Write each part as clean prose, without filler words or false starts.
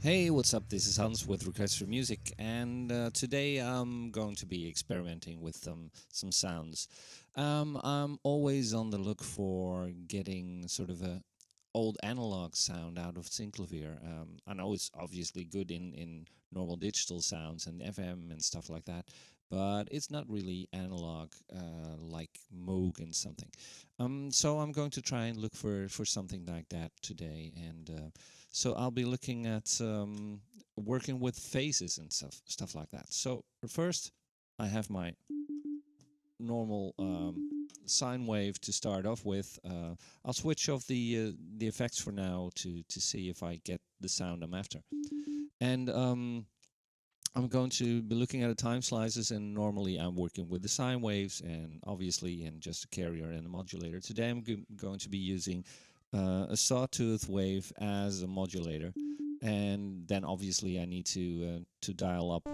Hey, what's up? This is Hans with Requests for Music, and today I'm going to be experimenting with some sounds. I'm always on the look for getting sort of a old analog sound out of Synclavier. I know it's obviously good in normal digital sounds and FM and stuff like that, but it's not really analog like Moog and something. So I'm going to try and look for something like that today, and so I'll be looking at working with phases and stuff like that. So first, I have my normal sine wave to start off with. I'll switch off the effects for now to see if I get the sound I'm after. And I'm going to be looking at the time slices, and normally I'm working with the sine waves and obviously in just a carrier and a modulator. Today I'm going to be using a sawtooth wave as a modulator, and then obviously I need to dial up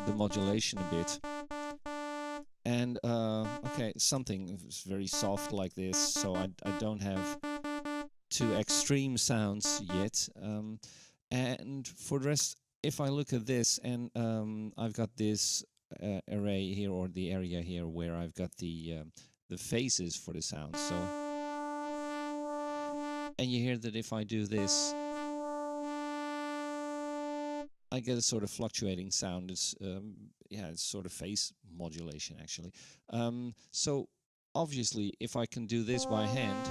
the modulation a bit. And okay, something very soft like this, so I don't have too extreme sounds yet. And for the rest, if I look at this, and I've got this array here, or the area here where I've got the phases for the sound. So, and you hear that if I do this, I get a sort of fluctuating sound. It's yeah, it's sort of phase modulation actually. So obviously, if I can do this by hand,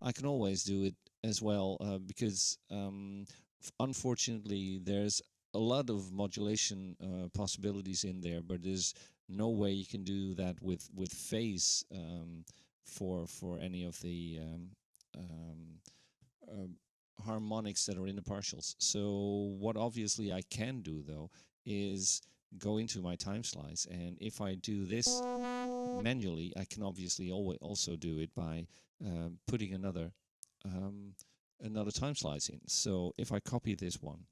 I can always do it as well because unfortunately there's a lot of modulation possibilities in there, but there's no way you can do that with phase for any of the harmonics that are in the partials. So what obviously I can do though is go into my time slice, and if I do this manually, I can obviously also do it by putting another time slice in. So if I copy this one,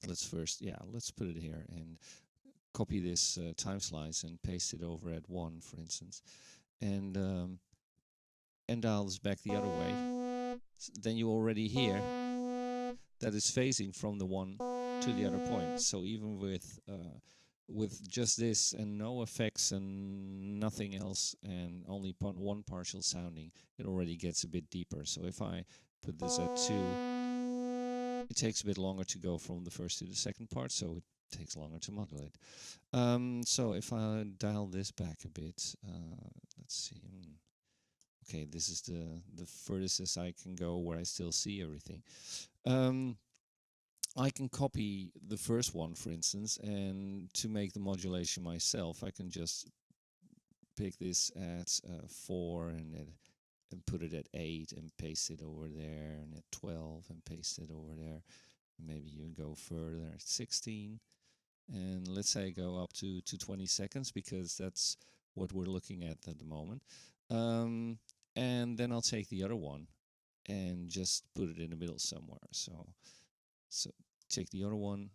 let's put it here and copy this time slice and paste it over at 1, for instance, and dial this back the other way. Then you already hear that it's phasing from the one to the other point. So even with just this and no effects and nothing else and only one partial sounding, it already gets a bit deeper. So if I put this at 2, it takes a bit longer to go from the first to the second part, so it takes longer to modulate. So if I dial this back a bit, let's see. Okay, this is the furthest as I can go where I still see everything. I can copy the first one, for instance, and to make the modulation myself, I can just pick this at 4 and put it at 8 and paste it over there, and at 12 and paste it over there. Maybe you go further at 16, and let's say go up to 20 seconds because that's what we're looking at the moment. And then I'll take the other one and just put it in the middle somewhere. So take the other one,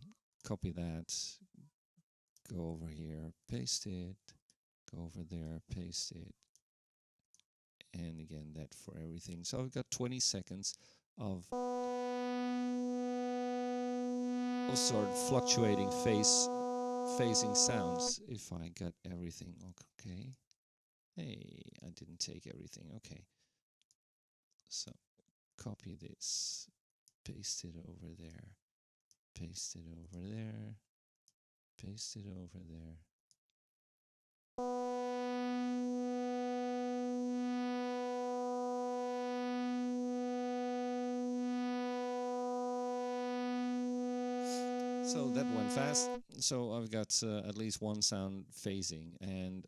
copy that, go over here, paste it, go over there, paste it, and again that for everything. So I've got 20 seconds of sort of fluctuating phasing sounds. If I got everything okay. Hey, I didn't take everything. Okay. So copy this, paste it over there, paste it over there, paste it over there. So that went fast. So I've got at least one sound phasing, and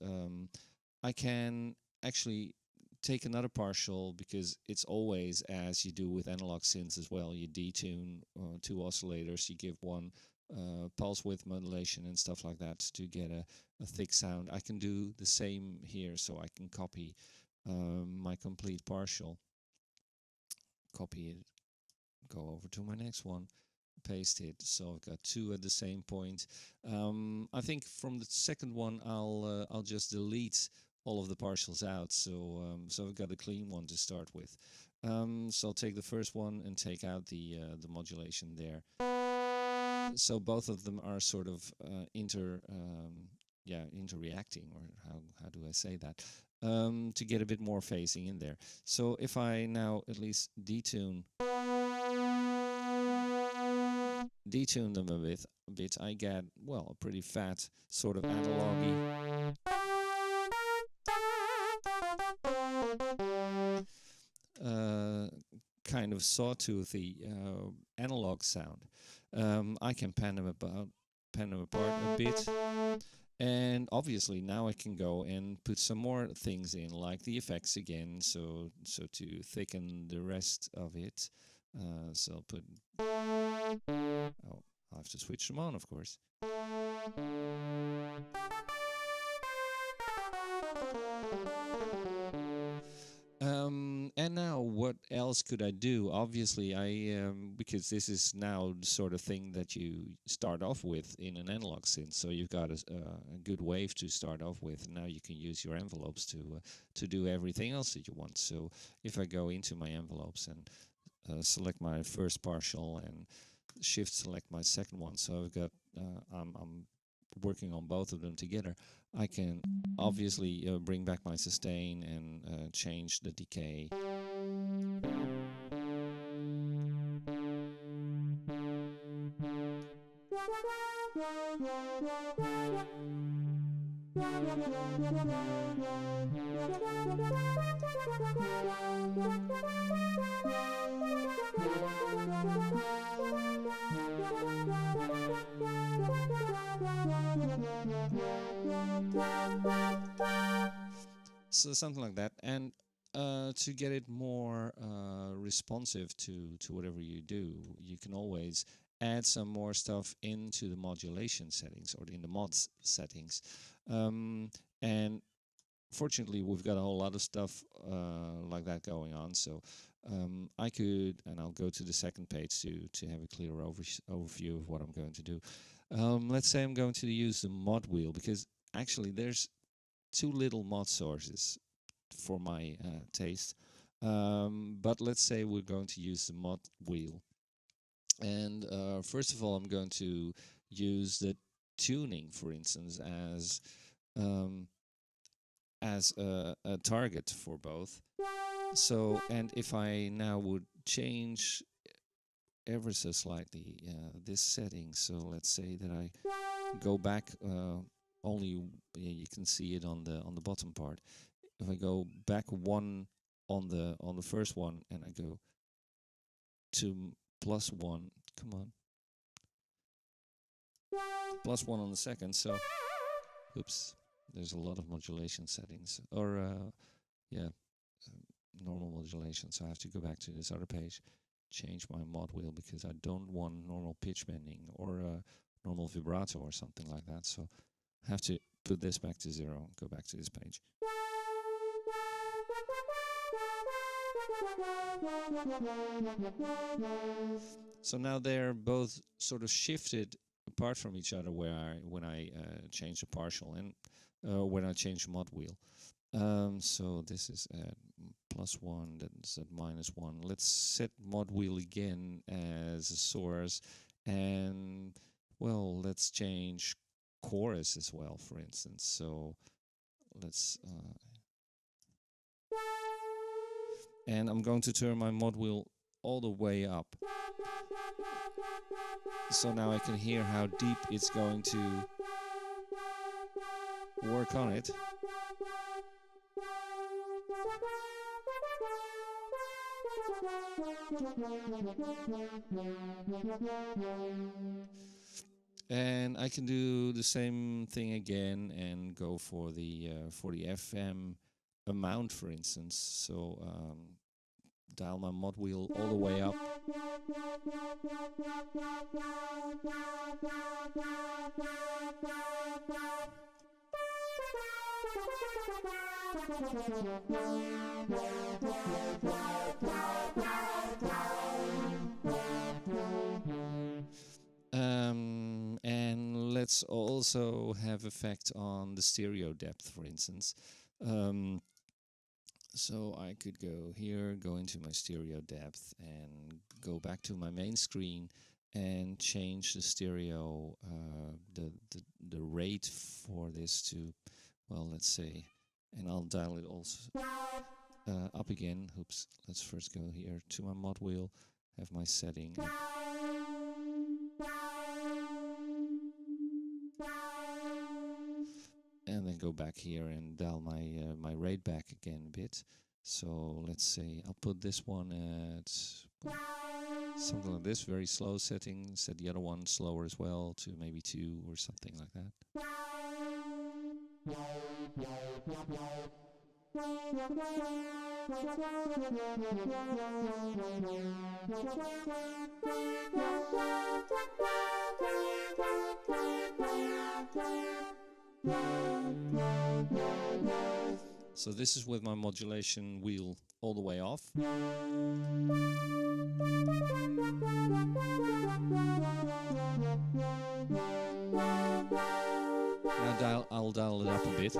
I can actually take another partial because it's always, as you do with analog synths as well, you detune 2 oscillators, you give one pulse width modulation and stuff like that to get a thick sound. I can do the same here, so I can copy my complete partial, copy it, go over to my next one, paste it. So I've got 2 at the same point. I think from the second one I'll just delete all of the partials out. So so I've got a clean one to start with. So I'll take the first one and take out the modulation there. So both of them are sort of interreacting, or how do I say that? To get a bit more phasing in there. So if I now at least detune them a bit, I get, well, a pretty fat sort of analog-y kind of sawtoothy analog sound. I can pan them apart a bit, and obviously now I can go and put some more things in, like the effects again, so to thicken the rest of it. So I'll put, oh, I'll have to switch them on, of course. And now, what else could I do? Obviously, because this is now the sort of thing that you start off with in an analog synth, so you've got a good wave to start off with. And now you can use your envelopes to do everything else that you want. So if I go into my envelopes and select my first partial and shift select my second one, so I've got I'm working on both of them together. I can obviously bring back my sustain and change the decay. So something like that, and to get it more responsive to whatever you do, you can always add some more stuff into the modulation settings or in the mods settings. And fortunately, we've got a whole lot of stuff like that going on. So I could, and I'll go to the second page to have a clear overview of what I'm going to do. Let's say I'm going to use the mod wheel, because actually there's too little mod sources for my taste. But let's say we're going to use the mod wheel. And first of all, I'm going to use the tuning, for instance, as a target for both. So, and if I now would change ever so slightly this setting, so let's say that I go back only, you can see it on the bottom part. If I go back one on the first one and I go to +1, come on, +1 on the second, so oops, there's a lot of modulation settings, or normal modulation, so I have to go back to this other page, change my mod wheel, because I don't want normal pitch bending or normal vibrato or something like that. So I have to put this back to 0, go back to this page. So now they're both sort of shifted apart from each other when I change the partial and when I change the mod wheel. So this is at +1, that's at -1. Let's set mod wheel again as a source, and well, let's change chorus as well, for instance. So let's and I'm going to turn my mod wheel all the way up, so now I can hear how deep it's going to work on it. And I can do the same thing again and go for the FM amount, for instance. So dial my mod wheel all the way up. And let's also have effect on the stereo depth, for instance. Um, so I could go here, go into my stereo depth, and go back to my main screen and change the stereo, the rate for this to, well, let's say, and I'll dial it also up again. Oops, let's first go here to my mod wheel, have my setting. And then go back here and dial my rate back again a bit. So let's say I'll put this one at something like this, very slow setting. Set the other one slower as well to maybe 2 or something like that. So this is with my modulation wheel all the way off. Now I'll dial it up a bit.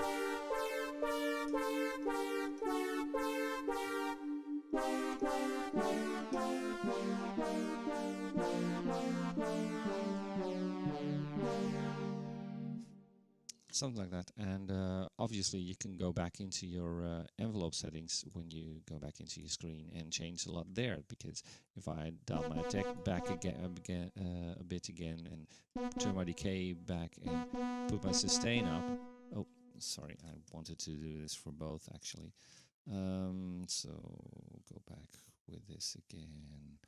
Something like that, and obviously you can go back into your envelope settings when you go back into your screen and change a lot there, because if I dial my attack back again a bit again and turn my decay back and put my sustain up, oh sorry, I wanted to do this for both actually, so go back with this again.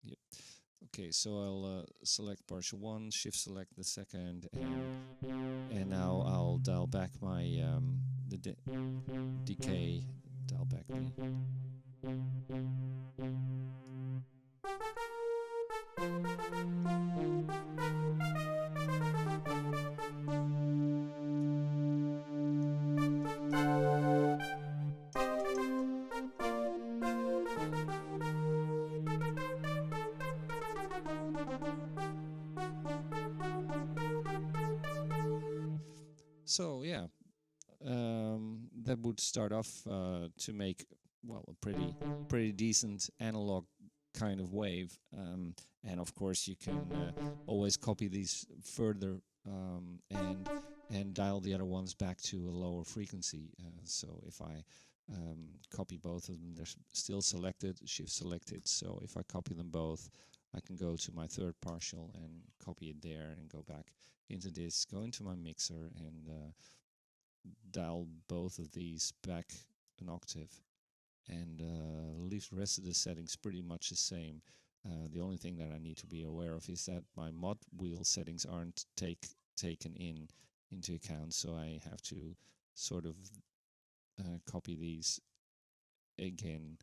Yep. Okay, so I'll select partial 1, shift select the second, and now I'll dial back my the decay, dial back me. So yeah, that would start off to make, well, a pretty decent analog kind of wave, and of course you can always copy these further and dial the other ones back to a lower frequency. So if I copy both of them, they're still selected, shift selected. So if I copy them both, I can go to my third partial and copy it there and go back into this, go into my mixer and dial both of these back an octave and leave the rest of the settings pretty much the same. The only thing that I need to be aware of is that my mod wheel settings aren't taken into account, so I have to sort of copy these again,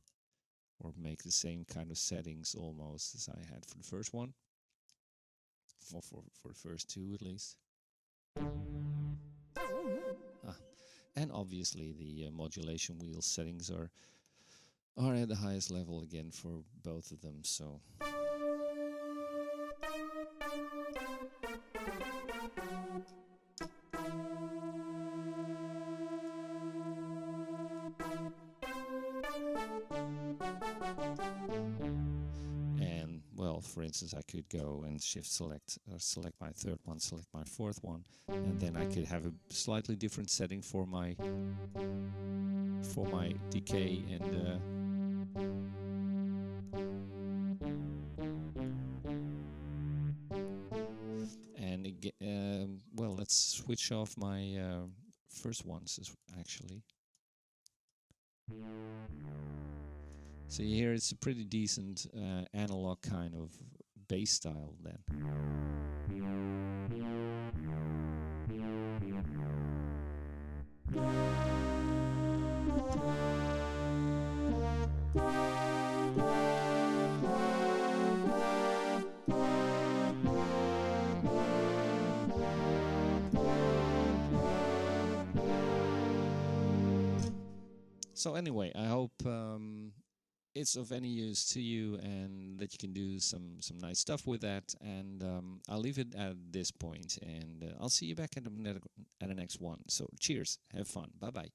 or make the same kind of settings almost as I had for the first one, or for the first 2 at least. And obviously the modulation wheel settings are at the highest level again for both of them, so and well, for instance, I could go and shift select, or select my third one, select my fourth one, and then I could have a slightly different setting for my decay and again, well, let's switch off my first ones actually. So here it's a pretty decent analog kind of bass style then. So anyway, I hope it's of any use to you and that you can do some nice stuff with that. And I'll leave it at this point, and I'll see you back at the next one. So cheers, have fun, bye bye.